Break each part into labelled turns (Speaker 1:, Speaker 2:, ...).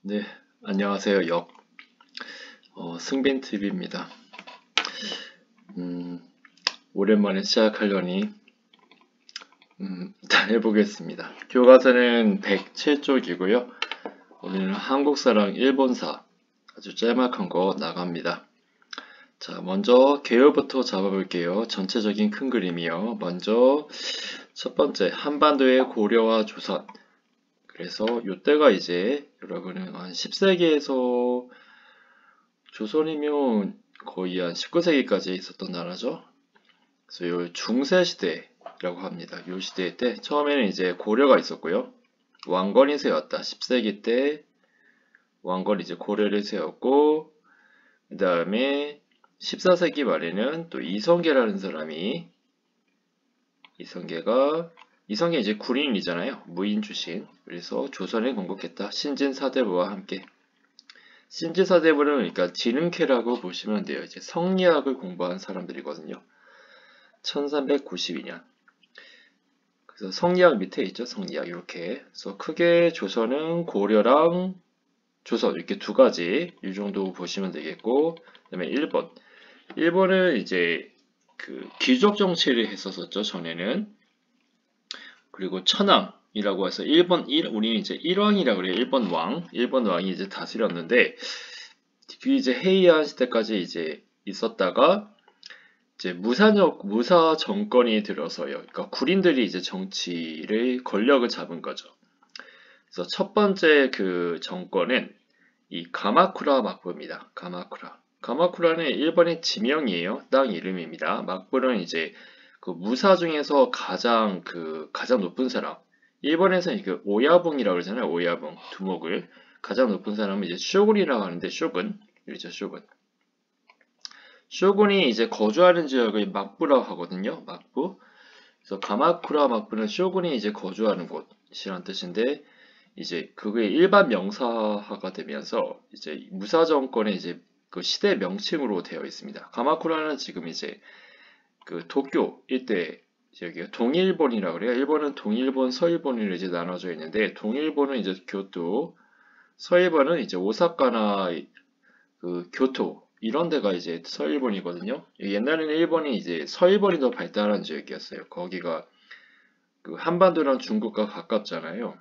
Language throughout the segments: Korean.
Speaker 1: 네, 안녕하세요. 승빈TV입니다. 오랜만에 시작하려니, 일단 해보겠습니다. 교과서는 107쪽이고요. 오늘은 한국사랑 일본사 아주 짤막한 거 나갑니다. 자, 먼저 개요부터 잡아볼게요. 전체적인 큰 그림이요. 먼저 첫 번째, 한반도의 고려와 조선. 그래서 요때가 이제 여러분은 한 10세기에서 조선이면 거의 한 19세기까지 있었던 나라죠. 그래서 요 중세시대라고 합니다. 요 시대 때 처음에는 이제 고려가 있었고요. 왕건이 세웠다. 10세기 때 왕건이 이제 고려를 세웠고, 그 다음에 14세기 말에는 또 이성계라는 사람이 이성계 이제 군인이잖아요. 무인 주신. 그래서 조선을 건국했다. 신진사대부와 함께. 신진사대부는 그러니까 지능캐라고 보시면 돼요. 이제 성리학을 공부한 사람들이거든요. 1392년. 그래서 성리학 밑에 있죠. 성리학 이렇게. 그래서 크게 조선은 고려랑 조선 이렇게 두 가지 이 정도 보시면 되겠고, 그다음에 일본. 일본은 이제 그 귀족 정치를 했었었죠. 전에는. 그리고 천황이라고 해서 우리는 이제 일왕이라고 그래요. 일본 왕이 이제 다스렸는데 그 이제 헤이안 시대까지 이제 있었다가 이제 무사 정권이 들어서요. 그러니까 구린들이 이제 권력을 잡은 거죠. 그래서 첫 번째 그 정권은 이 가마쿠라 막부입니다. 가마쿠라는 일본의 지명이에요. 땅 이름입니다. 막부는 이제 그 무사 중에서 가장 높은 사람. 일본에서는 그 오야붕이라고 그러잖아요. 오야붕 두목을 가장 높은 사람은 이제 쇼군이라고 하는데 쇼군 이죠 쇼군. 쇼군이 이제 거주하는 지역을 막부라고 하거든요. 막부. 그래서 가마쿠라 막부는 쇼군이 이제 거주하는 곳이란 뜻인데 이제 그게 일반 명사화가 되면서 이제 무사 정권의 이제 그 시대 명칭으로 되어 있습니다. 가마쿠라는 지금 이제 그 도쿄 일대 여기 동일본이라고 그래요. 일본은 동일본, 서일본으로 이제 나눠져 있는데 동일본은 이제 교토, 서일본은 이제 오사카나 그 교토 이런 데가 이제 서일본이거든요. 옛날에는 일본이 이제 서일본이 더 발달한 지역이었어요. 거기가 그 한반도랑 중국과 가깝잖아요.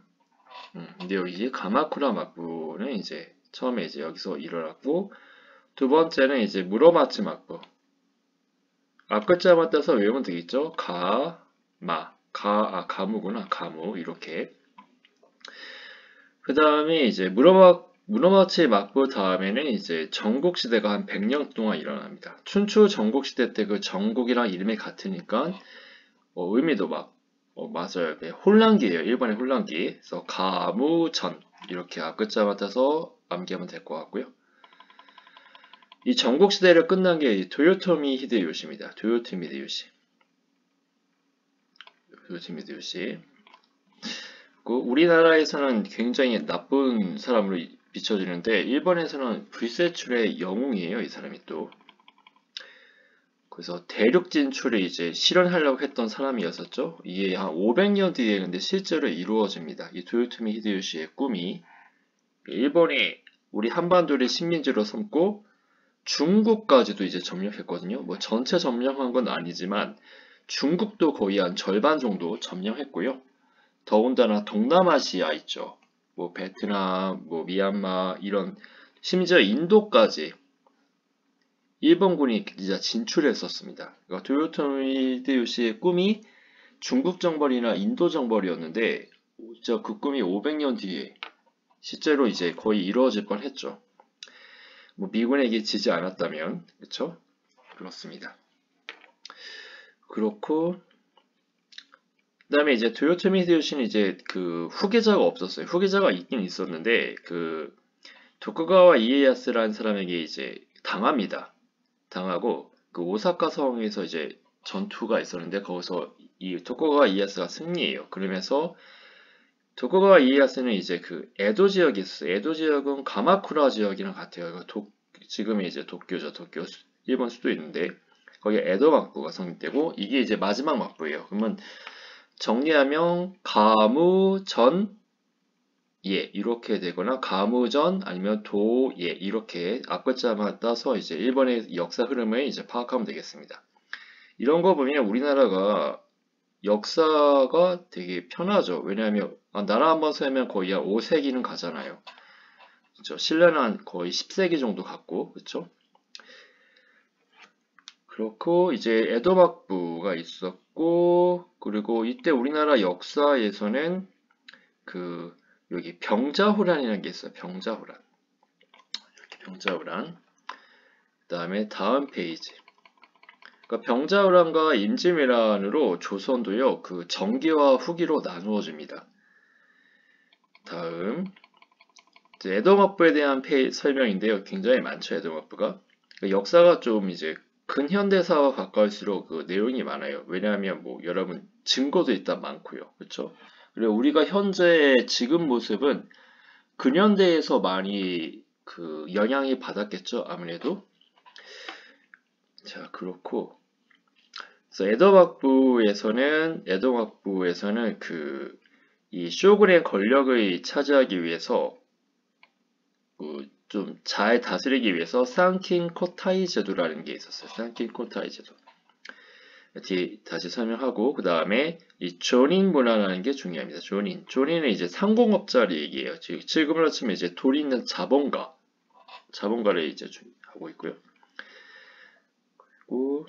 Speaker 1: 근데 여기 가마쿠라 막부는 이제 처음에 이제 여기서 일어났고 두 번째는 이제 무로마치 막부. 앞 글자만 따서 외우면 되겠죠? 가무구나. 가무 이렇게. 그 다음에 이제 무로마치 막부 다음에는 이제 전국시대가 한 100년 동안 일어납니다. 춘추 전국시대 때 그 전국이랑 이름이 같으니까 의미도 맞아요. 네, 혼란기예요. 일본의 혼란기. 그래서 가무전 이렇게 앞글자 맡아서 암기하면 될 것 같고요. 이 전국시대를 끝난 게 도요토미 히데요시입니다. 도요토미 히데요시. 우리나라에서는 굉장히 나쁜 사람으로 비춰지는데 일본에서는 불세출의 영웅이에요. 이 사람이 또. 그래서 대륙 진출을 이제 실현하려고 했던 사람이었었죠. 이게 한 500년 뒤에 근데 실제로 이루어집니다. 이 도요토미 히데요시의 꿈이 일본이 우리 한반도를 식민지로 삼고 중국까지도 이제 점령했거든요. 뭐 전체 점령한 건 아니지만 중국도 거의 한 절반 정도 점령했고요. 더군다나 동남아시아 있죠. 뭐 베트남, 뭐 미얀마 이런 심지어 인도까지 일본군이 진짜 진출했었습니다. 그러니까 도요토미 히데요시의 꿈이 중국 정벌이나 인도 정벌이었는데 진짜 그 꿈이 500년 뒤에 실제로 이제 거의 이루어질 뻔했죠. 뭐 미군에게 지지 않았다면 그렇죠? 그렇습니다. 그렇고 그다음에 이제 도요토미 히데요시는 이제 그 후계자가 없었어요. 후계자가 있긴 있었는데 그 도쿠가와 이에야스라는 사람에게 이제 당하고 그 오사카 성에서 이제 전투가 있었는데 거기서 이 도쿠가와 이에야스가 승리해요. 그러면서 도쿠가와 이에야스는 이제 그 에도 지역이 있어요. 에도 지역은 가마쿠라 지역이랑 같아요. 지금의 이제 도쿄죠. 일본 수도 있는데 거기에 에도 막부가 성립되고 이게 이제 마지막 막부예요. 그러면 정리하면 가무전 예 이렇게 되거나 가무전 아니면 도 예 이렇게 앞글자만 따서 이제 일본의 역사 흐름을 이제 파악하면 되겠습니다. 이런 거 보면 우리나라가 역사가 되게 편하죠. 왜냐하면 나라 한번 세면 거의 한 5세기는 가잖아요. 그렇죠? 신라는 한 거의 10세기 정도 갔고, 그렇죠? 그렇고 이제 에도막부가 있었고, 그리고 이때 우리나라 역사에서는 그 여기 병자호란이라는 게 있어요. 병자호란. 이렇게 병자호란. 그다음에 다음 페이지. 그러니까 병자호란과 임진왜란으로 조선도요 그 전기와 후기로 나누어집니다. 다음 이제 에도막부에 대한 설명인데요. 굉장히 많죠 에도막부가. 역사가 좀 이제 근현대사와 가까울수록 그 내용이 많아요. 왜냐하면 뭐 여러분 증거도 일단 많고요. 그렇죠? 그리고 우리가 현재 지금 모습은 근현대에서 많이 그 영향이 받았겠죠. 아무래도. 자, 그렇고 그래서 에도막부에서는 그 이 쇼군의 권력을 차지하기 위해서 좀 잘 다스리기 위해서 상킨 코타이 제도라는 게 있었어요. 상킨 코타이 제도. 다시 설명하고 그 다음에 이 조닌 문화라는 게 중요합니다. 조닌은 이제 상공업자를 얘기해요. 지금으로 치면 이제 돈이 있는 자본가를 이제 하고 있고요. 그리고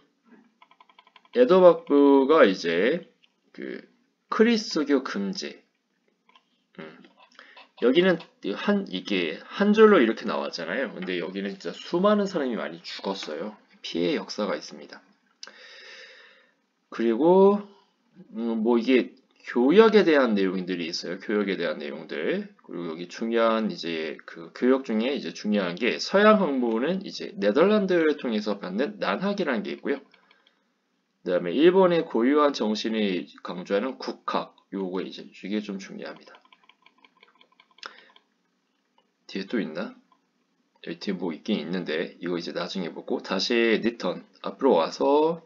Speaker 1: 에도막부가 이제 그 크리스교 금지. 여기는 이게 한 줄로 이렇게 나왔잖아요. 근데 여기는 진짜 수많은 사람이 많이 죽었어요. 피해 역사가 있습니다. 그리고 뭐 이게 교역에 대한 내용들이 있어요. 교역에 대한 내용들. 그리고 여기 중요한 이제 그 교역 중에 이제 중요한 게 서양 항모는 이제 네덜란드를 통해서 받는 난학이라는 게 있고요. 그다음에 일본의 고유한 정신을 강조하는 국학. 요거 이게 좀 중요합니다. 뒤에 또 있나? 여기 뒤에 뭐 있긴 있는데 이거 이제 나중에 보고 다시 리턴 앞으로 와서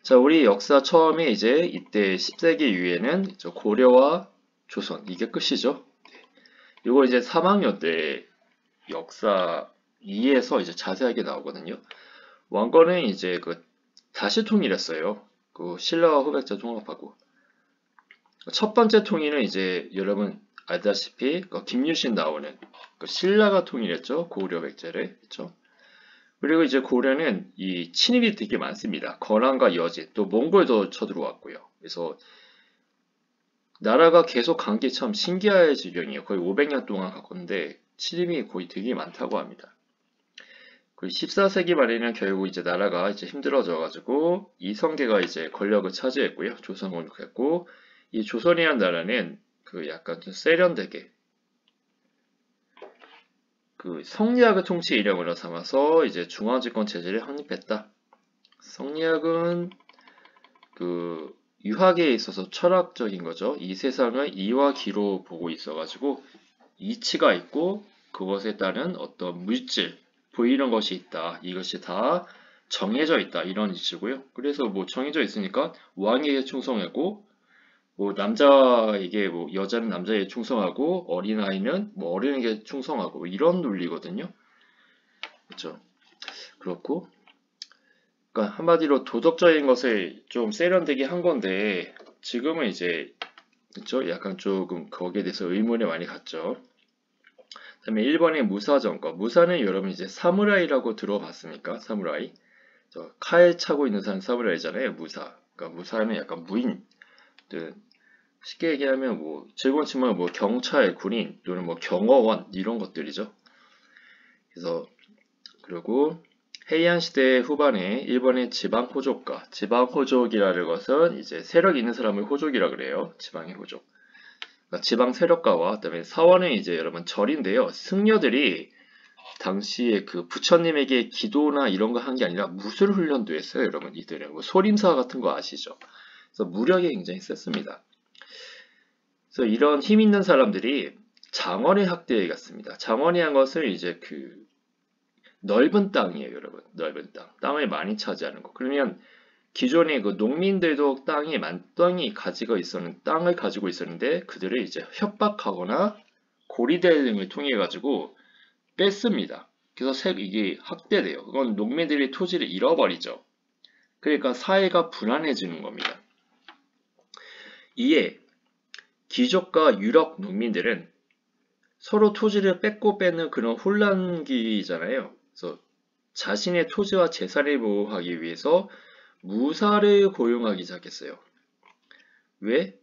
Speaker 1: 자 우리 역사 처음에 이제 이때 10세기 이후에는 고려와 조선 이게 끝이죠. 이거 이제 3학년 때 역사 2에서 이제 자세하게 나오거든요. 왕건은 이제 그 다시 통일했어요. 그 신라와 후백제 통합하고 첫 번째 통일은 이제 여러분 알다시피 김유신 나오는 신라가 통일했죠. 고구려 백제를 그렇죠. 그리고 이제 고려는 이 침입이 되게 많습니다. 거란과 여진 또 몽골도 쳐들어왔고요. 그래서 나라가 계속 간 게 참 신기할 지경이에요. 거의 500년 동안 갔건데 침입이 거의 되게 많다고 합니다. 그리고 14세기 말에는 결국 이제 나라가 이제 힘들어져가지고 이성계가 이제 권력을 차지했고요. 조선을 건국했고 이 조선이라는 나라는 그 약간 좀 세련되게 그 성리학을 통치 이력으로 삼아서 이제 중앙집권 체제를 확립했다. 성리학은 그 유학에 있어서 철학적인 거죠. 이 세상을 이와 기로 보고 있어가지고 이치가 있고 그것에 따른 어떤 물질 보이는 것이 있다. 이것이 다 정해져 있다. 이런 이치고요. 그래서 뭐 정해져 있으니까 왕에게 충성하고 뭐 남자에게 뭐 여자는 남자에게 충성하고 어린아이는 뭐 어른에게 충성하고 이런 논리거든요. 그렇죠? 그렇고 그러니까 한마디로 도덕적인 것을 좀 세련되게 한 건데 지금은 이제 그렇죠? 약간 조금 거기에 대해서 의문이 많이 갔죠. 그다음에 일본의 무사 정권. 무사는 여러분 이제 사무라이라고 들어봤습니까? 사무라이. 칼 차고 있는 사람 사무라이잖아요. 무사. 그러니까 무사는 약간 무인. 쉽게 얘기하면 뭐 즐거운 치면 뭐 경찰, 군인 또는 뭐 경호원 이런 것들이죠. 그래서 그리고 헤이안 시대 후반에 일본의 지방 호족가, 지방 호족이라는 것은 이제 세력 있는 사람을 호족이라 그래요. 지방의 호족. 그러니까 지방 세력가와 그다음에 사원은 이제 여러분 절인데요. 승려들이 당시에 그 부처님에게 기도나 이런 거 한 게 아니라 무술 훈련도 했어요. 여러분 이들은 뭐 소림사 같은 거 아시죠? 그래서 무력이 굉장히 셌습니다. 그래서 이런 힘 있는 사람들이 장원의 학대에 갔습니다. 장원이 한 것을 이제 그 넓은 땅이에요, 여러분. 넓은 땅. 땅을 많이 차지하는 거. 그러면 기존의 그 농민들도 땅을 가지고 있었는데 그들을 이제 협박하거나 고리대 등을 통해 가지고 뺐습니다. 그래서 이게 확대돼요. 그건 농민들이 토지를 잃어버리죠. 그러니까 사회가 불안해지는 겁니다. 이에 귀족과 유력 농민들은 서로 토지를 뺏고 뺏는 그런 혼란기잖아요. 그래서 자신의 토지와 재산을 보호하기 위해서 무사를 고용하기 시작했어요. 왜?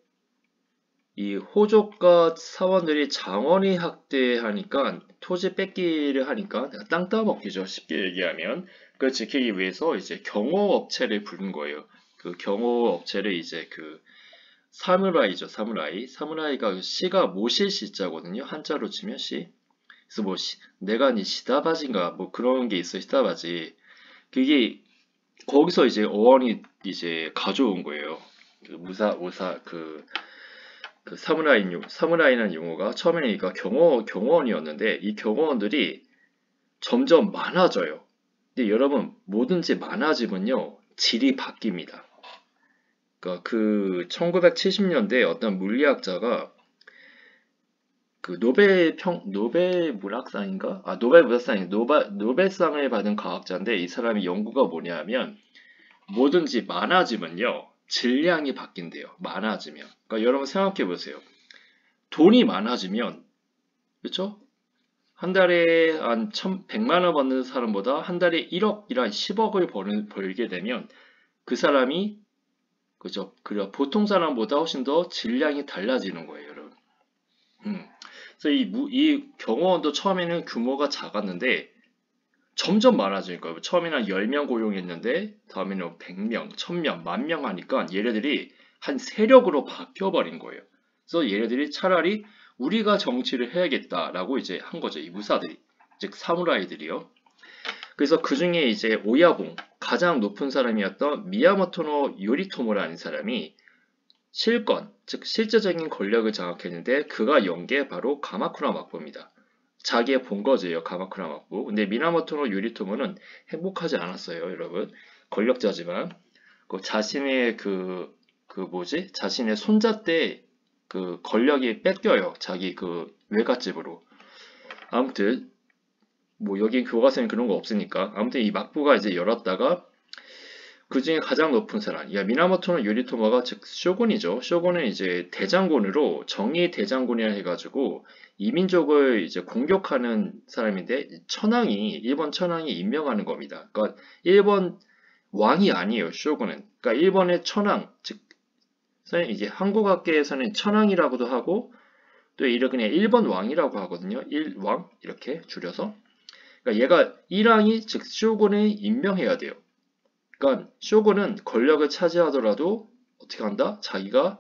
Speaker 1: 이 호족과 사원들이 장원이 학대하니까 토지 뺏기를 하니까 땅 따먹기죠. 쉽게 얘기하면 그걸 지키기 위해서 이제 경호업체를 부른 거예요. 그 경호업체를 이제 그 사무라이죠. 사무라이가 시가 모실 시자거든요. 한자로 치면 시. 그래서 뭐 내가 니 시다바지인가 뭐 그런 게 있어. 시다바지. 그게 거기서 이제 어원이 이제 가져온 거예요. 그 그 사무라이라는 용어가 처음에는 그러니까 경호원이었는데 이 경호원들이 점점 많아져요. 근데 여러분 뭐든지 많아지면요 질이 바뀝니다. 그러니까 그 1970년대 어떤 물리학자가 그 노벨 물학상인가? 노벨상을 받은 과학자인데 이 사람이 연구가 뭐냐면 뭐든지 많아지면요 질량이 바뀐대요. 많아지면. 그러니까 여러분 생각해 보세요. 돈이 많아지면 그렇죠? 한 달에 한 100만 원 받는 사람보다 한 달에 1억이란 10억을 벌게 되면 그 사람이 그죠? 그래 보통 사람보다 훨씬 더 질량이 달라지는 거예요, 여러분. 그래서 이 경호원도 처음에는 규모가 작았는데 점점 많아지니까 처음에는 한 10명 고용했는데 다음에는 100명, 1000명, 10,000명 하니까 얘네들이 한 세력으로 바뀌어버린 거예요. 그래서 얘네들이 차라리 우리가 정치를 해야겠다라고 이제 한 거죠. 이 무사들이, 즉 사무라이들이요. 그래서 그 중에 이제 오야봉, 가장 높은 사람이었던 미야모토노 요리토모라는 사람이 실권, 즉 실제적인 권력을 장악했는데 그가 연 게 바로 가마쿠라 막부입니다. 자기의 본거지예요, 가마쿠라 막부. 근데 미야모토노 요리토모는 행복하지 않았어요, 여러분. 권력자지만 자신의 자신의 손자 때 그 권력이 뺏겨요, 자기 그 외갓집으로. 아무튼 뭐 여기 교과서에는 그런 거 없으니까 아무튼 이 막부가 이제 열었다가 그 중에 가장 높은 사람, 미나모토노 요리토모가 즉 쇼군이죠. 쇼군은 이제 대장군으로 정의 대장군이라 해가지고 이민족을 이제 공격하는 사람인데 일본 천황이 임명하는 겁니다. 그러니까 일본 왕이 아니에요. 쇼군은. 그러니까 일본의 천황, 즉 이제 한국학계에서는 천황이라고도 하고 또 이를 그냥 일본 왕이라고 하거든요. 일왕 이렇게 줄여서. 그러니까 얘가 일왕이 즉 쇼군을 임명해야 돼요. 그러니까 쇼군은 권력을 차지하더라도 어떻게 한다? 자기가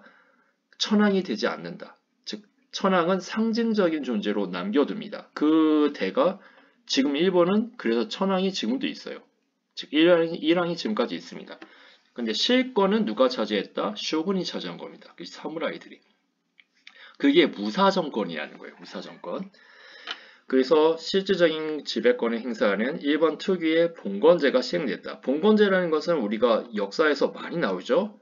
Speaker 1: 천황이 되지 않는다. 즉 천황은 상징적인 존재로 남겨둡니다. 그 대가 지금 일본은 그래서 천황이 지금도 있어요. 즉 일왕이 지금까지 있습니다. 근데 실권은 누가 차지했다? 쇼군이 차지한 겁니다. 그 사무라이들이. 그게 무사정권이라는 거예요. 무사정권. 그래서 실질적인 지배권을 행사하는 일본 특유의 봉건제가 시행됐다. 봉건제라는 것은 우리가 역사에서 많이 나오죠.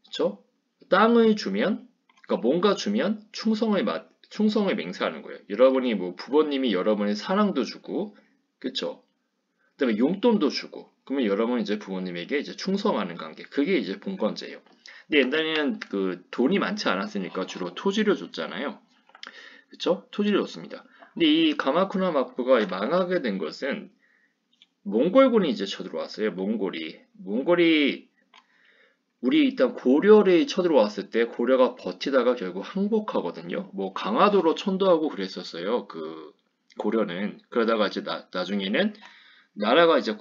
Speaker 1: 그렇죠? 땅을 주면, 그러니까 뭔가 주면 충성을 맹세하는 거예요. 여러분이 뭐 부모님이 여러분의 사랑도 주고, 그렇죠? 그다음에 용돈도 주고, 그러면 여러분 이제 부모님에게 이제 충성하는 관계. 그게 이제 봉건제예요. 근데 옛날에는 그 돈이 많지 않았으니까 주로 토지를 줬잖아요. 그렇죠? 토지를 줬습니다. 근데 이 가마쿠라 막부가 망하게 된 것은 몽골군이 이제 쳐들어왔어요. 몽골이 우리 일단 고려를 쳐들어왔을 때 고려가 버티다가 결국 항복하거든요. 뭐 강화도로 천도하고 그랬었어요. 그 고려는. 그러다가 이제 나중에는 나라가 이제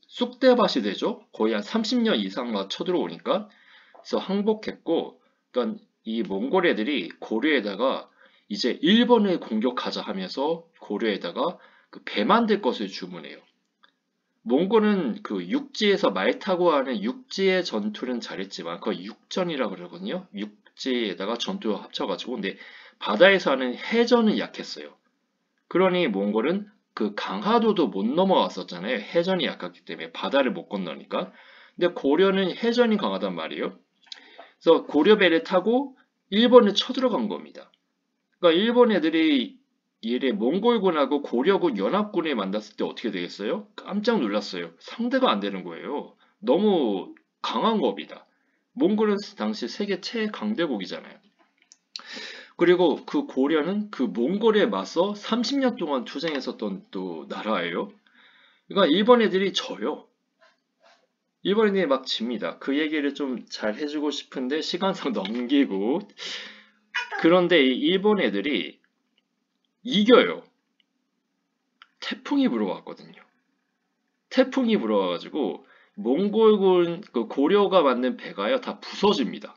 Speaker 1: 쑥대밭이 되죠. 거의 한 30년 이상 막 쳐들어오니까. 그래서 항복했고, 그러니까 이 몽골 애들이 고려에다가 이제 일본을 공격하자 하면서 고려에다가 그 배 만들 것을 주문해요. 몽골은 그 육지에서 말 타고 하는 육지의 전투는 잘했지만 그 육전이라고 그러거든요. 육지에다가 전투를 합쳐가지고 근데 바다에서 하는 해전은 약했어요. 그러니 몽골은 그 강화도도 못 넘어왔었잖아요. 해전이 약했기 때문에 바다를 못 건너니까. 근데 고려는 해전이 강하단 말이에요. 그래서 고려배를 타고 일본을 쳐들어간 겁니다. 그러니까 일본 애들이 얘네 몽골군하고 고려군 연합군에 만났을 때 어떻게 되겠어요? 깜짝 놀랐어요. 상대가 안 되는 거예요. 너무 강한 겁니다. 몽골은 당시 세계 최강대국이잖아요. 그리고 그 고려는 그 몽골에 맞서 30년 동안 투쟁했었던 또 나라예요. 그러니까 일본 애들이 져요. 일본 애들이 막 집니다. 그 얘기를 좀 잘 해주고 싶은데 시간상 넘기고. 그런데 이 일본 애들이 이겨요. 태풍이 불어왔거든요. 태풍이 불어와가지고 몽골군 그 고려가 만든 배가요 다 부서집니다.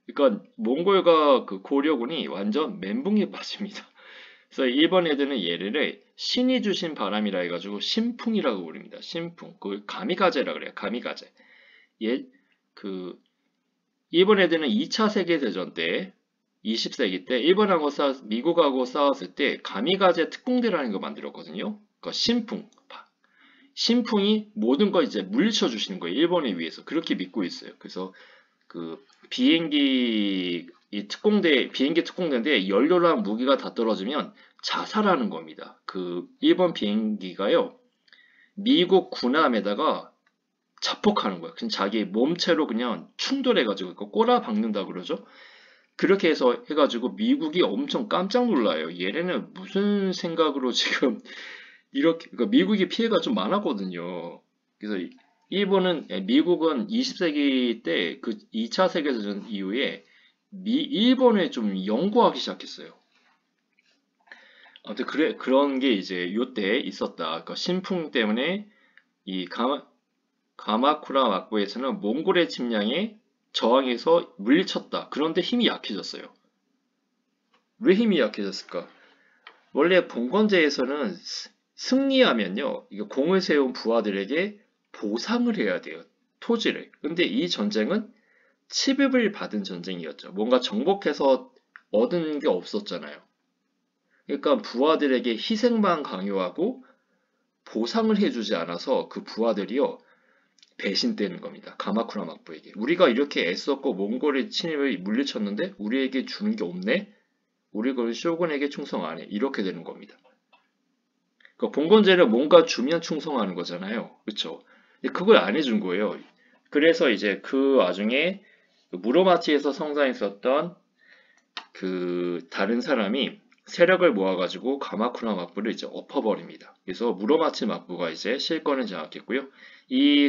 Speaker 1: 그러니까 몽골과 그 고려군이 완전 멘붕에 빠집니다. 그래서 일본 애들은 얘를 신이 주신 바람이라 해가지고 신풍이라고 부릅니다. 신풍. 그 가미가제라 그래요. 가미가제. 그 일본 애들은 2차 세계대전 때 20세기 때 일본하고 미국하고 싸웠을 때 가미가제 특공대라는 거 만들었거든요. 그러니까 신풍. 신풍이 모든 걸 이제 물리쳐 주시는 거예요. 일본에 위해서. 그렇게 믿고 있어요. 그래서 그 비행기 특공대인데 연료랑 무기가 다 떨어지면 자살하는 겁니다. 그 일본 비행기가요. 미국 군함에다가 자폭하는 거예요. 그냥 자기 몸체로 그냥 충돌해가지고 꼬라 박는다 그러죠. 그렇게 해서 해가지고 미국이 엄청 깜짝 놀라요. 얘네는 무슨 생각으로 지금 이렇게 그러니까 미국이 피해가 좀 많았거든요. 그래서 미국은 20세기 때 그 2차 세계대전 이후에 일본에 좀 연구하기 시작했어요. 아무튼 그런 게 이제 요때 있었다. 그러니까 신풍 때문에 이 가마쿠라 막부에서는 몽골의 침략에 저항해서 물리쳤다. 그런데 힘이 약해졌어요. 왜 힘이 약해졌을까? 원래 봉건제에서는 승리하면요, 이거 공을 세운 부하들에게 보상을 해야 돼요. 토지를. 근데 이 전쟁은 치급을 받은 전쟁이었죠. 뭔가 정복해서 얻은 게 없었잖아요. 그러니까 부하들에게 희생만 강요하고 보상을 해주지 않아서 그 부하들이요, 배신되는 겁니다. 가마쿠라 막부에게. 우리가 이렇게 애썼고 몽골의 침입을 물리쳤는데 우리에게 주는 게 없네? 우리 그 쇼군에게 충성 안 해. 이렇게 되는 겁니다. 그 봉건제를 뭔가 주면 충성하는 거잖아요. 그쵸? 그걸 안 해준 거예요. 그래서 이제 그 와중에 무로마치에서 성장했었던 그 다른 사람이 세력을 모아가지고 가마쿠라 막부를 이제 엎어버립니다. 그래서 무로마치 막부가 이제 실권을 장악했고요.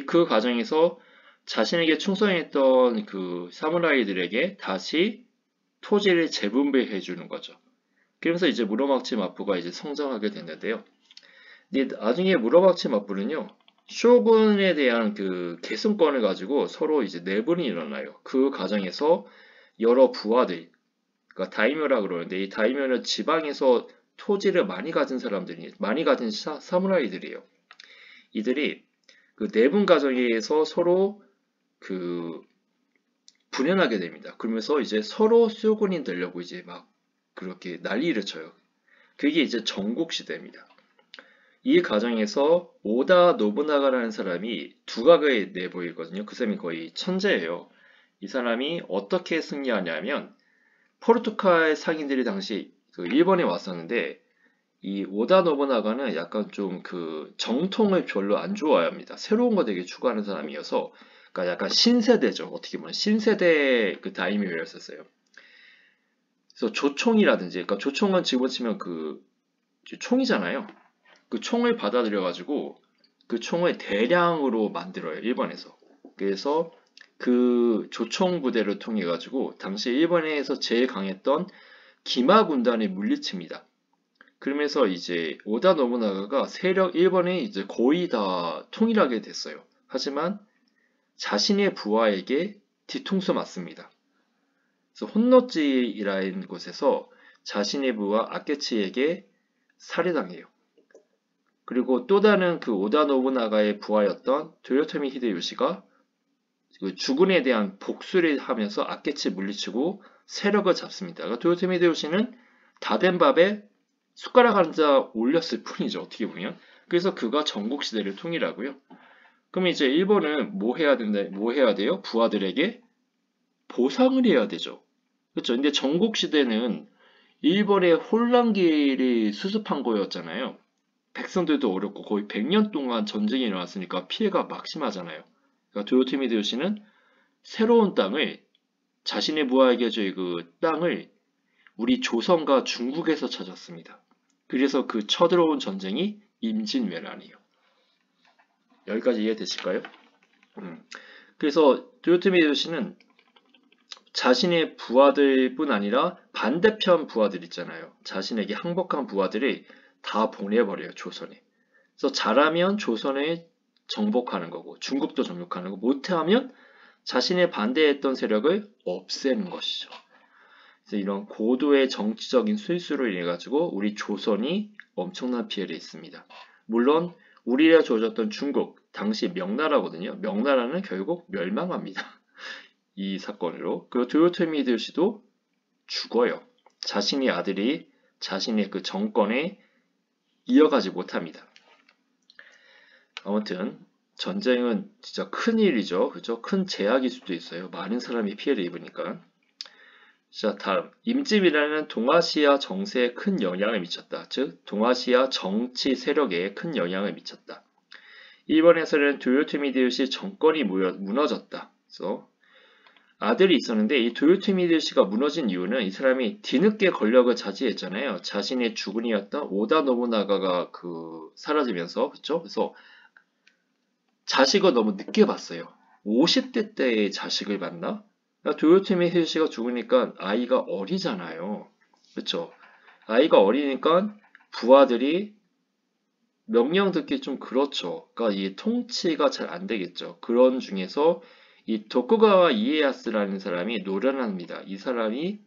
Speaker 1: 그 과정에서 자신에게 충성했던 그 사무라이들에게 다시 토지를 재분배해 주는 거죠. 그러면서 이제 무로마치 막부가 이제 성장하게 됐는데요. 나중에 무로마치 막부는요, 쇼군에 대한 그 계승권을 가지고 서로 이제 내분이 일어나요. 그 과정에서 여러 부하들, 그러니까 다이묘라 그러는데 이 다이묘는 지방에서 토지를 많이 가진 사람들이, 많이 가진 사무라이들이에요. 이들이 그 내분 과정에서 서로 그 분열하게 됩니다. 그러면서 이제 서로 쇼군이 되려고 이제 막 그렇게 난리를 쳐요. 그게 이제 전국시대입니다. 이 과정에서 오다 노부나가라는 사람이 두각을 내보이거든요. 그 사람이 거의 천재예요. 이 사람이 어떻게 승리하냐면 포르투갈 상인들이 당시 그 일본에 왔었는데 이 오다 노부나가는 약간 좀 그 정통을 별로 안 좋아합니다. 새로운 거 되게 추구하는 사람이어서 그러니까 약간 신세대죠. 어떻게 보면 신세대 그 다이묘였었어요. 그래서 조총이라든지 그러니까 조총은 지금 치면 그 총이잖아요. 그 총을 받아들여가지고 그 총을 대량으로 만들어요. 일본에서. 그래서 그 조총 부대를 통해 가지고 당시 일본에서 제일 강했던 기마 군단을 물리칩니다. 그러면서 이제 오다 노부나가가 일본이 이제 거의 다 통일하게 됐어요. 하지만 자신의 부하에게 뒤통수 맞습니다. 그래서 혼노지라는 곳에서 자신의 부하 아케치에게 살해당해요. 그리고 또 다른 그 오다 노부나가의 부하였던 도요토미 히데요시가 그 주군에 대한 복수를 하면서 아케치 물리치고 세력을 잡습니다. 그러니까 도요토미 히데요시는 다 된 밥에 숟가락 한 자 올렸을 뿐이죠. 어떻게 보면. 그래서 그가 전국시대를 통일하고요. 그럼 이제 일본은 뭐 해야 된다, 뭐 해야 돼요? 부하들에게 보상을 해야 되죠. 그렇죠? 근데 전국시대는 일본의 혼란기를 수습한 거였잖아요. 백성들도 어렵고 거의 100년 동안 전쟁이 일어났으니까 피해가 막심하잖아요. 그러니까 도요토미 히데요시는 새로운 땅을 자신의 부하에게 줄 그 땅을 우리 조선과 중국에서 찾았습니다. 그래서 그 쳐들어온 전쟁이 임진왜란이에요. 여기까지 이해되실까요? 그래서 도요토미 히데요시는 자신의 부하들뿐 아니라 반대편 부하들 있잖아요. 자신에게 항복한 부하들을 다 보내버려요, 조선에. 그래서 잘하면 조선을 정복하는 거고 중국도 정복하는 거고 못하면 자신의 반대했던 세력을 없애는 것이죠. 그래서 이런 고도의 정치적인 술수로 인해 가지고 우리 조선이 엄청난 피해를 입습니다. 물론 우리가 조졌던 중국 당시 명나라거든요. 명나라는 결국 멸망합니다. 이 사건으로. 그리고 도요토미 히데요시도 죽어요. 자신의 아들이 자신의 그 정권에 이어가지 못합니다. 아무튼 전쟁은 진짜 큰 일이죠. 그죠? 큰 제약일 수도 있어요. 많은 사람이 피해를 입으니까. 자, 다음. 임진왜란은 동아시아 정세에 큰 영향을 미쳤다. 즉, 동아시아 정치 세력에 큰 영향을 미쳤다. 일본에서는 도요토미 히데요시 정권이 무너졌다. 그래서 아들이 있었는데 이 도요토미 히데요시가 무너진 이유는 이 사람이 뒤늦게 권력을 차지했잖아요. 자신의 주군이었던 오다 노부나가가 사라지면서 그렇죠? 그래서 자식을 너무 늦게 봤어요. 50대 때의 자식을 봤나? 도요토미 히데요시가 죽으니까 아이가 어리잖아요. 그렇죠? 아이가 어리니까 부하들이 명령 듣기 좀 그렇죠. 그러니까 이 통치가 잘 안 되겠죠. 그런 중에서 이 도쿠가와 이에야스라는 사람이 노련합니다. 이 사람이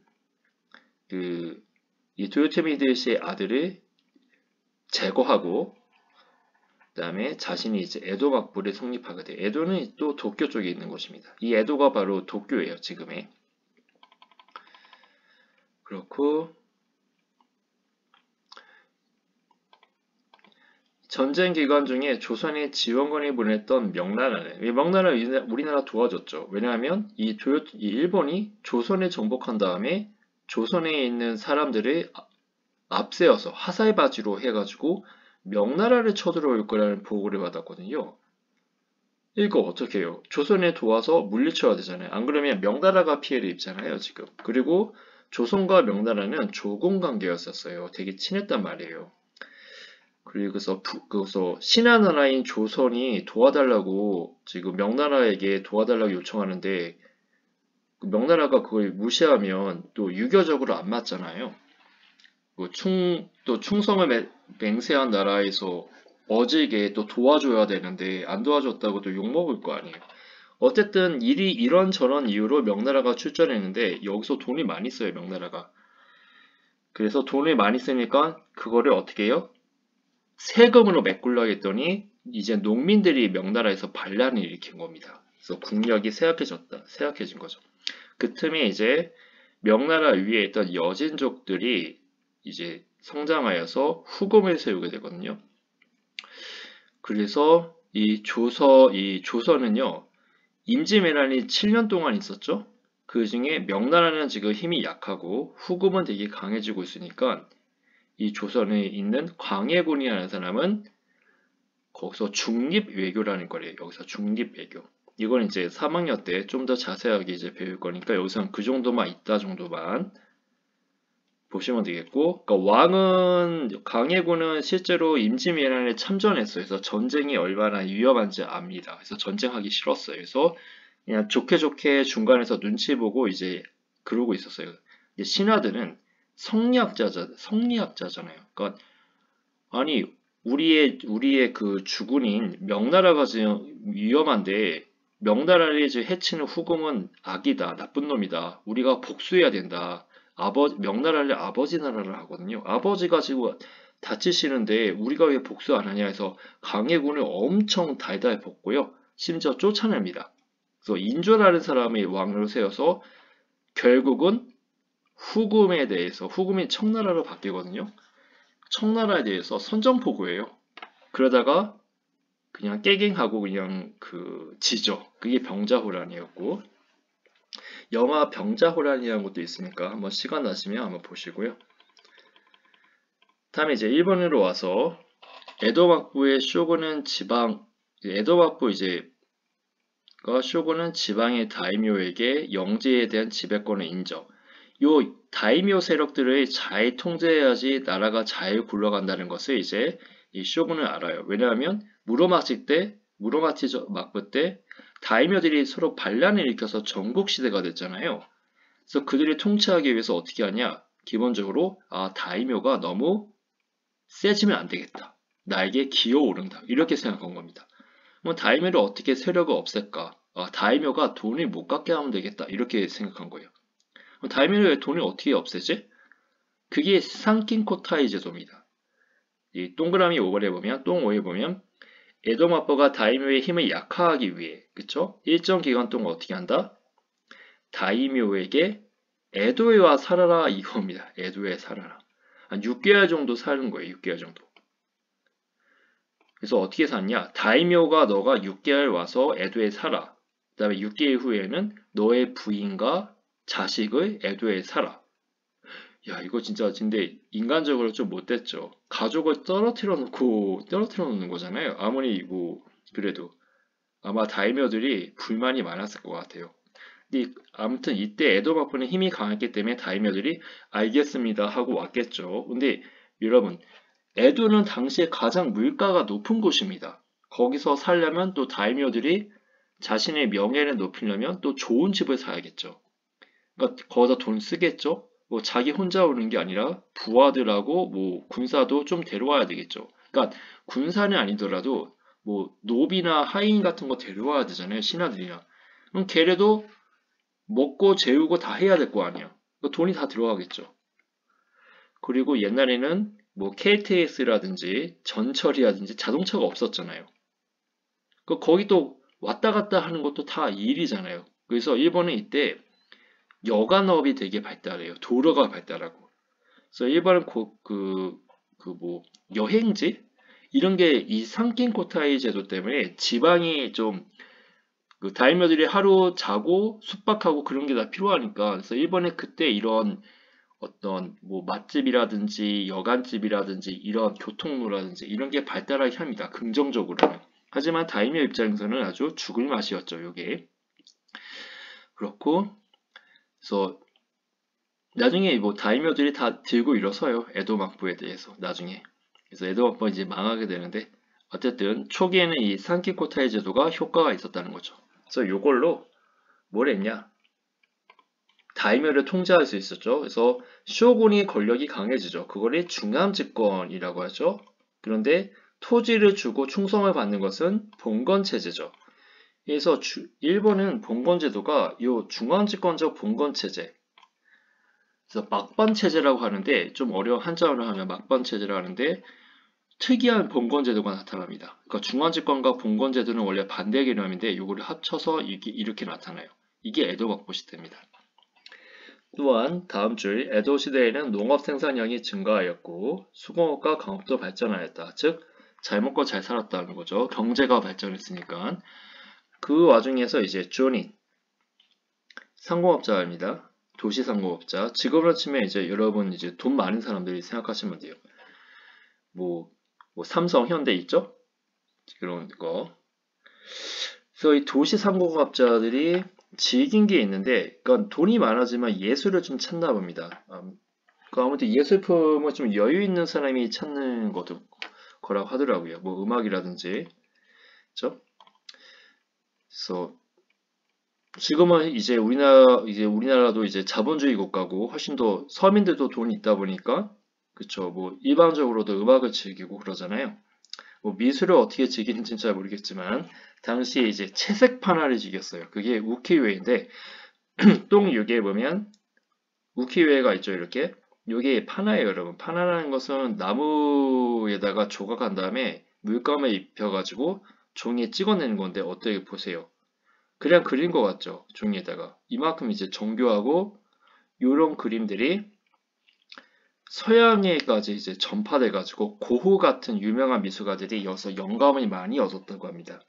Speaker 1: 이 도요토미 히데요시의 아들을 제거하고 그다음에 자신이 이제 에도 막부를 성립하게 돼요. 에도는 또 도쿄 쪽에 있는 곳입니다. 이 에도가 바로 도쿄예요, 지금의. 그렇고 전쟁 기간 중에 조선에 지원군을 보냈던 명나라는 명나라는 우리나라 도와줬죠. 왜냐하면 이 일본이 조선을 정복한 다음에 조선에 있는 사람들을 앞세워서 화살바지로 해가지고 명나라를 쳐들어올 거라는 보고를 받았거든요. 이거 어떻게 해요? 조선에 도와서 물리쳐야 되잖아요. 안 그러면 명나라가 피해를 입잖아요, 지금. 그리고 조선과 명나라는 조공 관계였었어요. 되게 친했단 말이에요. 그래서 신하나라인 조선이 도와달라고 지금 명나라에게 도와달라고 요청하는데 명나라가 그걸 무시하면 또 유교적으로 안 맞잖아요. 또 충성을 맹세한 나라에서 어지게 또 도와줘야 되는데 안 도와줬다고 또 욕먹을 거 아니에요. 어쨌든 일이 이런저런 이유로 명나라가 출전했는데 여기서 돈이 많이 써요, 명나라가. 그래서 돈을 많이 쓰니까 그거를 어떻게 해요? 세금으로 메꾸려고 했더니 이제 농민들이 명나라에서 반란을 일으킨 겁니다. 그래서 국력이 쇠약해진 거죠. 그 틈에 이제 명나라 위에 있던 여진족들이 이제 성장하여서 후금을 세우게 되거든요. 그래서 이 조선은요, 임진왜란이 7년 동안 있었죠. 그 중에 명나라는 지금 힘이 약하고 후금은 되게 강해지고 있으니까 이 조선에 있는 광해군이라는 사람은 거기서 중립외교라는 거래요. 여기서 중립외교. 이건 이제 3학년 때 좀 더 자세하게 이제 배울 거니까 여기서는 그 정도만 있다 정도만 보시면 되겠고, 그러니까 광해군은 실제로 임진왜란에 참전했어요. 그래서 전쟁이 얼마나 위험한지 압니다. 그래서 전쟁하기 싫었어요. 그래서 그냥 좋게 좋게 중간에서 눈치 보고 이제 그러고 있었어요. 신하들은 성리학자잖아요. 그러니까 아니 우리의 그 주군인 명나라가 지금 위험한데 명나라를 이제 해치는 후금은 악이다, 나쁜 놈이다. 우리가 복수해야 된다. 명나라를 아버지 나라를 하거든요. 아버지가 지금 다치시는데 우리가 왜 복수 안 하냐 해서 광해군을 엄청 달달 볶고요. 심지어 쫓아냅니다. 그래서 인조라는 사람이 왕으로 세워서 결국은 후금이 청나라로 바뀌거든요. 청나라에 대해서 선전포고예요. 그러다가 그냥 깨갱하고 그냥 지죠. 그게 병자호란이었고, 영화 병자호란이라는 것도 있으니까 한번 시간 나시면 한번 보시고요. 다음에 이제 일본으로 와서 에도 막부의 쇼군은 에도 막부 쇼군은 지방의 다이묘에게 영지에 대한 지배권을 인정. 요 다이묘 세력들을 잘 통제해야지 나라가 잘 굴러간다는 것을 이제 이 쇼군은 알아요. 왜냐하면 무로마치 막부 때 다이묘들이 서로 반란을 일으켜서 전국 시대가 됐잖아요. 그래서 그들을 통치하기 위해서 어떻게 하냐? 기본적으로 다이묘가 너무 세지면 안 되겠다. 나에게 기어오른다. 이렇게 생각한 겁니다. 다이묘를 어떻게 세력을 없앨까? 다이묘가 돈을 못 갖게 하면 되겠다. 이렇게 생각한 거예요. 다이묘를 왜 돈을 어떻게 없애지? 그게 상킨코타이 제도입니다. 이 동그라미 5번에 보면, 동 5에 보면 에도 막부가 다이묘의 힘을 약화하기 위해, 그쵸? 일정 기간 동안 어떻게 한다? 다이묘에게 에도에 와 살아라 이겁니다. 에도에 살아라. 한 6개월 정도 사는 거예요. 6개월 정도. 그래서 어떻게 샀냐? 다이묘가 너가 6개월 와서 에도에 살아. 그 다음에 6개월 후에는 너의 부인과 자식을 에도에 살아. 야, 이거 진짜 근데 인간적으로 좀 못됐죠. 가족을 떨어뜨려 놓는 거잖아요. 아무리 뭐 그래도 아마 다이묘들이 불만이 많았을 것 같아요. 근데 아무튼 이때 에도 막부는 힘이 강했기 때문에 다이묘들이 알겠습니다 하고 왔겠죠. 근데 여러분, 에도는 당시에 가장 물가가 높은 곳입니다. 거기서 살려면 또 다이묘들이 자신의 명예를 높이려면 또 좋은 집을 사야겠죠. 그러니까 거기다 돈 쓰겠죠. 뭐 자기 혼자 오는 게 아니라 부하들하고 뭐 군사도 좀 데려와야 되겠죠. 그러니까 군사는 아니더라도 뭐 노비나 하인 같은 거 데려와야 되잖아요. 신하들이나. 그럼 걔네도 먹고 재우고 다 해야 될 거 아니야. 그러니까 돈이 다 들어가겠죠. 그리고 옛날에는 뭐 KTX라든지 전철이라든지 자동차가 없었잖아요. 거기 또 왔다 갔다 하는 것도 다 일이잖아요. 그래서 일본은 이때 여간업이 되게 발달해요. 도로가 발달하고. 그래서 일본은 뭐 여행지 이런 게 이 상킨코타이 제도 때문에 지방이 좀 다이묘들이 하루 자고 숙박하고 그런 게 다 필요하니까 그래서 일본에 그때 이런 어떤 뭐 맛집이라든지 여간집이라든지 이런 교통로라든지 이런 게 발달하게 합니다. 긍정적으로는. 하지만 다이묘 입장에서는 아주 죽을 맛이었죠. 요게. 그렇고 그래서 나중에 뭐 다이묘들이 다 들고 일어서요. 에도 막부에 대해서 나중에. 그래서 에도 막부가 이제 망하게 되는데 어쨌든 초기에는 이 산키코타이 제도가 효과가 있었다는 거죠. 그래서 요걸로 뭘 했냐? 다이묘를 통제할 수 있었죠. 그래서 쇼군이 권력이 강해지죠. 그거를 중앙집권이라고 하죠. 그런데 토지를 주고 충성을 받는 것은 봉건체제죠. 그래서 일본은 봉건제도가 이 중앙집권적 봉건체제, 그래서 막반체제라고 하는데 좀 어려운 한자어로 하면 막반체제라고 하는데 특이한 봉건제도가 나타납니다. 그러니까 중앙집권과 봉건제도는 원래 반대 개념인데 이거를 합쳐서 이렇게 나타나요. 이게 에도 막부 시대입니다. 또한 다음 줄 에도 시대에는 농업 생산량이 증가하였고 수공업과 강업도 발전하였다. 즉 잘 먹고 잘 살았다는 거죠. 경제가 발전했으니까. 그 와중에서 이제 조닌 상공업자입니다. 도시 상공업자. 직업으로 치면 이제 여러분 이제 돈 많은 사람들이 생각하시면 돼요. 뭐 삼성, 현대 있죠? 그런 거. 그래서 이 도시 상공업자들이 즐긴 게 있는데, 그러니까 돈이 많아지만 예술을 좀 찾나 봅니다. 아무튼 예술품을 좀 여유 있는 사람이 찾는 거라고 하더라고요. 뭐 음악이라든지, 그렇죠? 그래서 지금은 이제 우리나라도 이제 자본주의 국가고 훨씬 더 서민들도 돈이 있다 보니까, 그렇죠? 뭐 일반적으로도 음악을 즐기고 그러잖아요. 뭐 미술을 어떻게 즐기는지는 잘 모르겠지만 당시에 이제 채색 판화를 즐겼어요. 그게 우키우에인데 똥 6에 보면 우키우에가 있죠. 이렇게 이게 판화예요, 여러분. 판화라는 것은 나무에다가 조각한 다음에 물감을 입혀가지고 종이에 찍어내는 건데 어떻게 보세요? 그냥 그린 것 같죠? 종이에다가 이만큼 이제 정교하고 이런 그림들이 서양에까지 이제 전파돼가지고 고흐 같은 유명한 미술가들이 여기서 영감을 많이 얻었다고 합니다.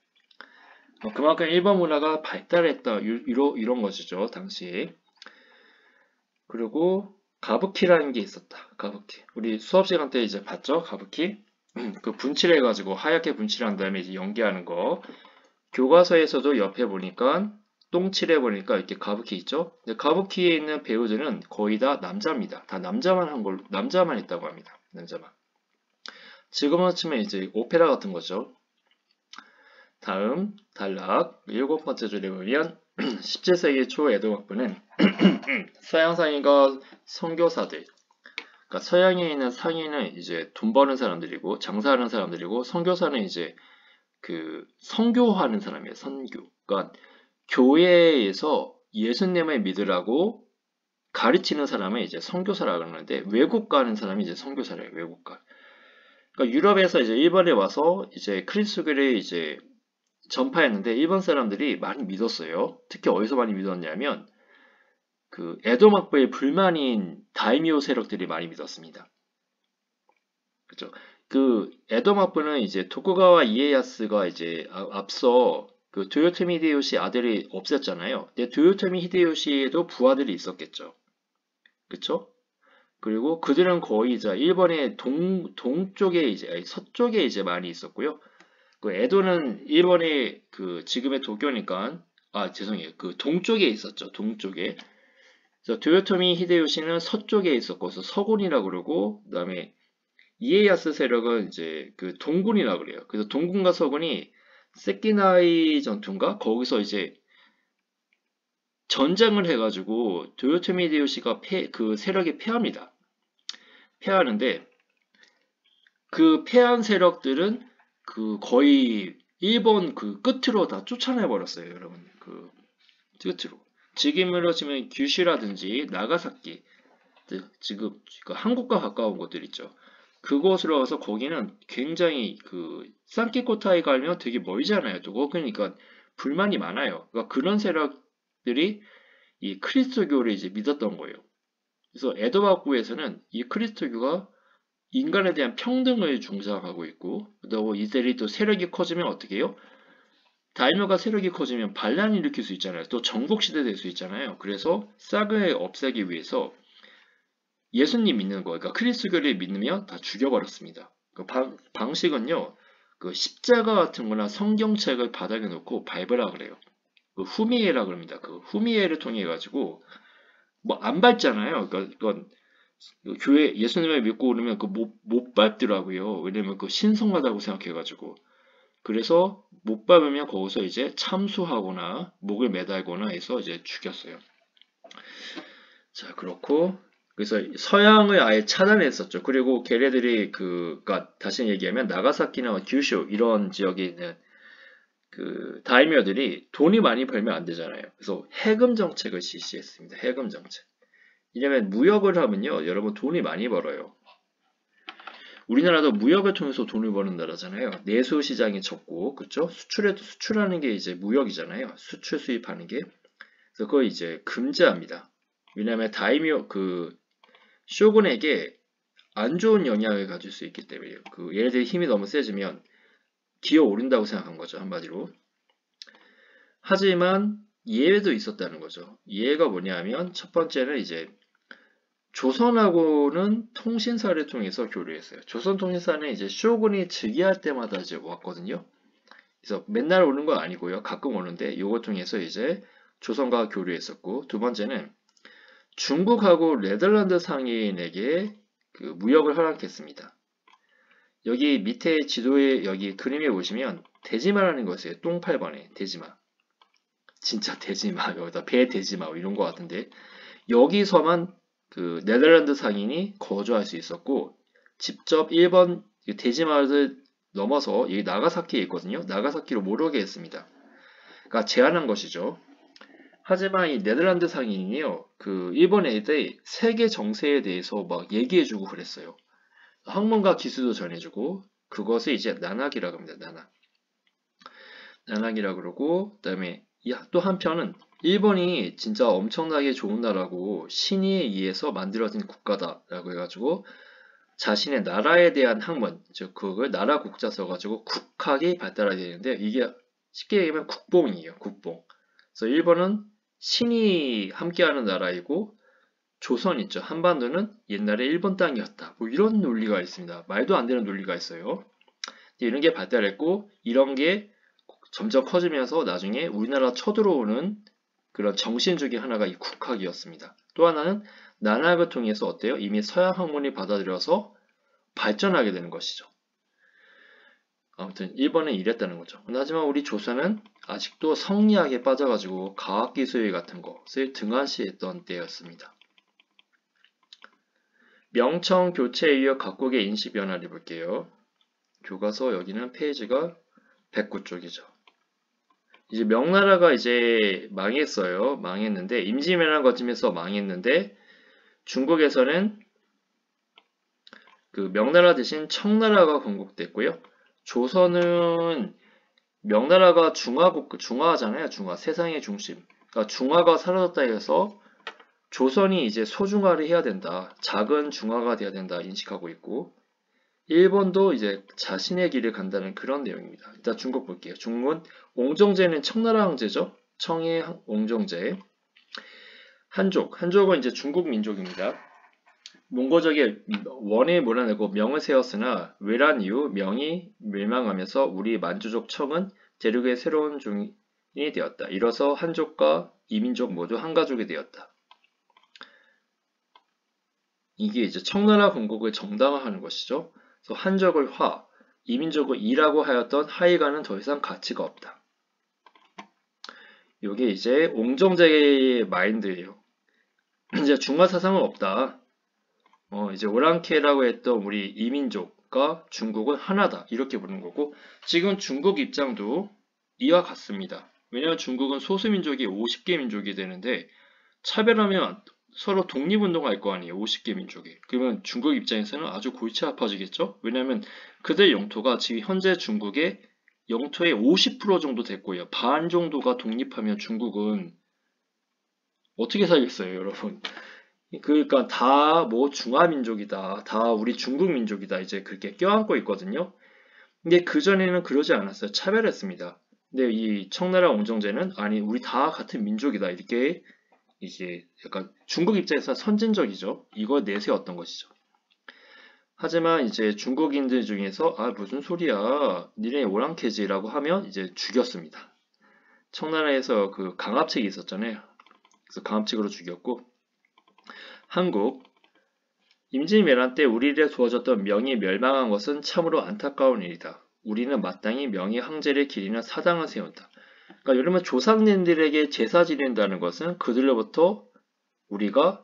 Speaker 1: 그만큼 일본 문화가 발달했다 이런 것이죠 당시. 그리고 가부키라는 게 있었다. 가부키. 우리 수업 시간 때 이제 봤죠? 가부키. 그 분칠해가지고 하얗게 분칠한 다음에 이제 연기하는 거. 교과서에서도 옆에 보니까 똥칠해 보니까 이렇게 가부키 있죠? 근데 가부키에 있는 배우들은 거의 다 남자입니다. 다 남자만 했다고 합니다. 남자만. 지금으로 치면 이제 오페라 같은 거죠. 다음 단락 7번째 줄에 보면 17세기 초 에도막부는 서양 상인과 선교사들, 그러니까 서양에 있는 상인은 이제 돈 버는 사람들이고 장사하는 사람들이고 선교사는 이제 그 선교하는 사람이에요. 선교. 그러니까 교회에서 예수님을 믿으라고 가르치는 사람을 이제 선교사라고 하는데 외국 가는 사람이 이제 선교사래요. 외국 가. 그러니까 유럽에서 이제 일본에 와서 이제 크리스교를 이제 전파했는데 일본 사람들이 많이 믿었어요. 특히 어디서 많이 믿었냐면 그 에도 막부의 불만인 다이미오 세력들이 많이 믿었습니다. 그렇죠? 그 에도 막부는 이제 토쿠가와 이에야스가 이제 앞서 그 도요토미 히데요시 아들이 없앴잖아요. 근데 도요토미 히데요시에도 부하들이 있었겠죠. 그쵸? 그리고 그들은 거의 이제 일본의 동쪽에 이제 아니, 서쪽에 이제 많이 있었고요. 그 에도는 일본의 그 지금의 도쿄니까 죄송해요. 그 동쪽에 있었죠. 동쪽에. 그래서 도요토미 히데요시는 서쪽에 있었고 그래서 서군이라고 그러고 그다음에 이에야스 세력은 이제 그 동군이라고 그래요. 그래서 동군과 서군이 세키나이 전투인가 거기서 이제 전쟁을 해가지고 도요토미 히데요시가 그 세력이 패합니다. 패하는데 그 패한 세력들은 그 거의 일본 그 끝으로 다 쫓아내 버렸어요, 여러분. 그 끝으로. 지금으로 치면 규슈라든지 나가사키, 지금 한국과 가까운 곳들 있죠. 그곳으로 가서 거기는 굉장히 그 산키코타에 가면 되게 멀잖아요. 또 그러니까 불만이 많아요. 그러니까 그런 세력들이 이 크리스토교를 이제 믿었던 거예요. 그래서 에도바구에서는 이 크리스토교가 인간에 대한 평등을 중시하고 있고, 또 이들이 또 세력이 커지면 어떻게 해요? 다이묘가 세력이 커지면 반란을 일으킬 수 있잖아요. 또 정복시대 될 수 있잖아요. 그래서 싹을 없애기 위해서 예수님 믿는 거, 그러니까 크리스교를 믿으면 다 죽여버렸습니다. 그 방식은요, 그 십자가 같은 거나 성경책을 바닥에 놓고 밟으라 그래요. 그 후미에라 그럽니다. 그 후미에를 통해 가지고 뭐 안 밟잖아요. 그러니까 이건 교회 예수님을 믿고 그러면 그 못 밟더라고요. 왜냐면 그 신성하다고 생각해가지고. 그래서 못 밟으면 거기서 이제 참수하거나 목을 매달거나 해서 이제 죽였어요. 자, 그렇고 그래서 서양을 아예 차단했었죠. 그리고 걔네들이 그니까 다시 얘기하면 나가사키나 규슈 이런 지역에 있는 그 다이묘들이 돈이 많이 벌면 안 되잖아요. 그래서 해금 정책을 실시했습니다. 해금 정책. 왜냐면 무역을 하면요, 여러분 돈이 많이 벌어요. 우리나라도 무역을 통해서 돈을 버는 나라잖아요. 내수 시장이 적고, 그쵸? 수출하는 게 이제 무역이잖아요. 수출 수입하는 게. 그래서 그걸 이제 금지합니다. 왜냐면 다이묘, 쇼군에게 안 좋은 영향을 가질 수 있기 때문에요. 얘네들이 힘이 너무 세지면 기어오른다고 생각한 거죠. 한마디로. 하지만 예외도 있었다는 거죠. 예외가 뭐냐면 첫 번째는 이제 조선하고는 통신사를 통해서 교류했어요. 조선통신사는 이제 쇼군이 즉위할 때마다 이제 왔거든요. 그래서 맨날 오는 건 아니고요. 가끔 오는데 이거 통해서 이제 조선과 교류했었고, 두 번째는 중국하고 네덜란드 상인에게 그 무역을 허락했습니다. 여기 밑에 지도에 여기 그림에 보시면 대지마라는 거 있어요. 똥 8번에 대지마. 진짜 대지마. 여기다 배 대지마 이런 거 같은데 여기서만 그 네덜란드 상인이 거주할 수 있었고 직접 일본 대지마를 넘어서 여기 나가사키에 있거든요. 나가사키로 못 오게 했습니다. 그러니까 제한한 것이죠. 하지만 이 네덜란드 상인이요, 그 일본 애들 세계 정세에 대해서 막 얘기해주고 그랬어요. 학문과 기술도 전해주고 그것을 이제 난학이라고 합니다. 난학. 난학이라고 그러고 그다음에 또 한편은 일본이 진짜 엄청나게 좋은 나라고 신의에 의해서 만들어진 국가다라고 해가지고 자신의 나라에 대한 학문, 즉 그걸 나라 국자 써가지고 국학이 발달하게 되는데 이게 쉽게 얘기하면 국뽕이에요. 국뽕. 그래서 일본은 신이 함께하는 나라이고 조선 있죠. 한반도는 옛날에 일본 땅이었다. 뭐 이런 논리가 있습니다. 말도 안 되는 논리가 있어요. 이런 게 발달했고 이런 게 점점 커지면서 나중에 우리나라 쳐들어오는 그런 정신 중에 하나가 이 국학이었습니다. 또 하나는 난학을 통해서 어때요? 이미 서양 학문이 받아들여서 발전하게 되는 것이죠. 아무튼 일본은 이랬다는 거죠. 하지만 우리 조선은 아직도 성리학에 빠져가지고 과학기술 같은 것을 등한시했던 때였습니다. 명청 교체에 이어 각국의 인식 변화를 볼게요. 교과서 여기는 페이지가 109쪽이죠. 이제 명나라가 이제 망했어요. 망했는데 임진왜란 거치면서 망했는데 중국에서는 그 명나라 대신 청나라가 건국됐고요. 조선은 명나라가 중화잖아요. 중화, 세상의 중심. 그러니까 중화가 사라졌다 해서 조선이 이제 소중화를 해야 된다. 작은 중화가 돼야 된다 인식하고 있고 일본도 이제 자신의 길을 간다는 그런 내용입니다. 일단 중국 볼게요. 중국은 옹정제는 청나라 황제죠. 청의 옹정제. 한족은 이제 중국 민족입니다. 몽고적의 원에 몰아내고 명을 세웠으나 외란 이후 명이 멸망하면서 우리 만주족 청은 대륙의 새로운 종이 되었다. 이로써 한족과 이민족 모두 한 가족이 되었다. 이게 이제 청나라 건국을 정당화하는 것이죠. 그래서 한족을 화, 이민족을 이라고 하였던 하이가는 더 이상 가치가 없다. 이게 이제 옹정제의 마인드예요. 이제 중화 사상은 없다. 이제 오랑캐라고 했던 우리 이민족과 중국은 하나다. 이렇게 부르는 거고 지금 중국 입장도 이와 같습니다. 왜냐하면 중국은 소수민족이 50개 민족이 되는데 차별하면 서로 독립운동할 거 아니에요. 50개 민족이. 그러면 중국 입장에서는 아주 골치 아파지겠죠? 왜냐하면 그들 영토가 지금 현재 중국의 영토의 50% 정도 됐고요. 반 정도가 독립하면 중국은 어떻게 살겠어요, 여러분? 그러니까 다 뭐 중화민족이다. 다 우리 중국민족이다. 이제 그렇게 껴안고 있거든요. 근데 그전에는 그러지 않았어요. 차별했습니다. 근데 이 청나라 옹정제는 아니 우리 다 같은 민족이다. 이렇게 이게 약간 중국 입장에서 선진적이죠. 이거 내세웠던 것이죠. 하지만 이제 중국인들 중에서 아 무슨 소리야 니네 오랑캐지라고 하면 이제 죽였습니다. 청나라에서 그 강압책이 있었잖아요. 그래서 강압책으로 죽였고 한국 임진왜란 때 우리에게 주어졌던 명이 멸망한 것은 참으로 안타까운 일이다. 우리는 마땅히 명의 황제를 기리는 사당을 세운다. 그러니까 여러분 조상님들에게 제사 지낸다는 것은 그들로부터 우리가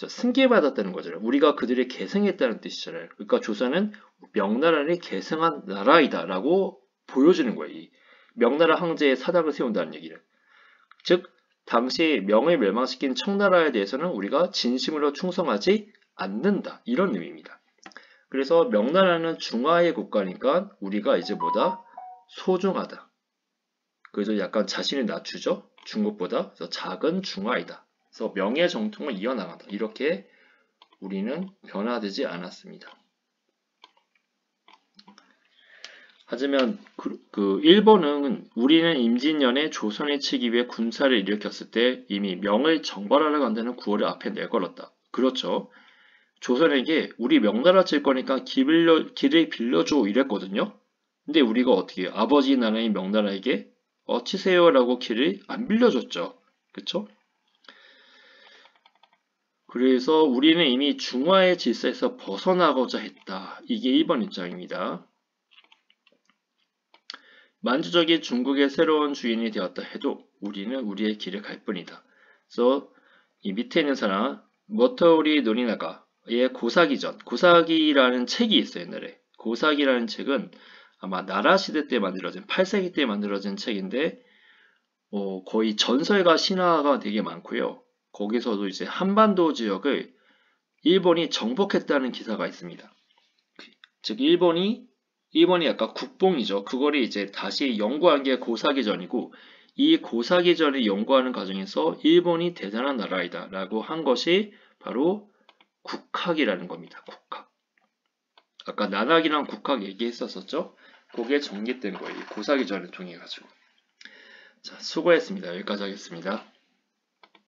Speaker 1: 승계받았다는 거잖아요. 우리가 그들을 계승했다는 뜻이잖아요. 그러니까 조선은 명나라를 계승한 나라이다라고 보여주는 거예요. 이 명나라 황제의 사당을 세운다는 얘기를. 즉 당시 명을 멸망시킨 청나라에 대해서는 우리가 진심으로 충성하지 않는다. 이런 의미입니다. 그래서 명나라는 중화의 국가니까 우리가 이제 뭐다? 소중하다. 그래서 약간 자신을 낮추죠. 중국보다. 그래서 작은 중화이다. 그래서 명예 정통을 이어나간다. 이렇게 우리는 변화되지 않았습니다. 하지만 일본은 우리는 임진년에 조선에 치기 위해 군사를 일으켰을 때 이미 명을 정벌하러 간다는 구호를 앞에 내걸었다. 그렇죠. 조선에게 우리 명나라 칠 거니까 길을 빌려줘 이랬거든요. 근데 우리가 어떻게 해요? 아버지 나라인 명나라에게 치세요라고 길을 안 빌려줬죠. 그쵸? 그래서 우리는 이미 중화의 질서에서 벗어나고자 했다. 이게 1번 입장입니다. 만주족이 중국의 새로운 주인이 되었다 해도 우리는 우리의 길을 갈 뿐이다. 그래서 이 밑에 있는 사람 머터우리 노리나가의 고사기전, 고사기라는 책이 있어요. 옛날에. 고사기라는 책은 아마 나라 시대 때 만들어진 8세기 때 만들어진 책인데 거의 전설과 신화가 되게 많고요. 거기서도 이제 한반도 지역을 일본이 정복했다는 기사가 있습니다. 즉 일본이 약간 국뽕이죠. 그거를 이제 다시 연구한 게 고사기전이고 이 고사기전을 연구하는 과정에서 일본이 대단한 나라이다 라고 한 것이 바로 국학이라는 겁니다. 국학. 아까 난학이랑 국학 얘기했었죠? 그게 전개된 거예요. 고사기전을 통해 가지고. 자, 수고했습니다. 여기까지 하겠습니다.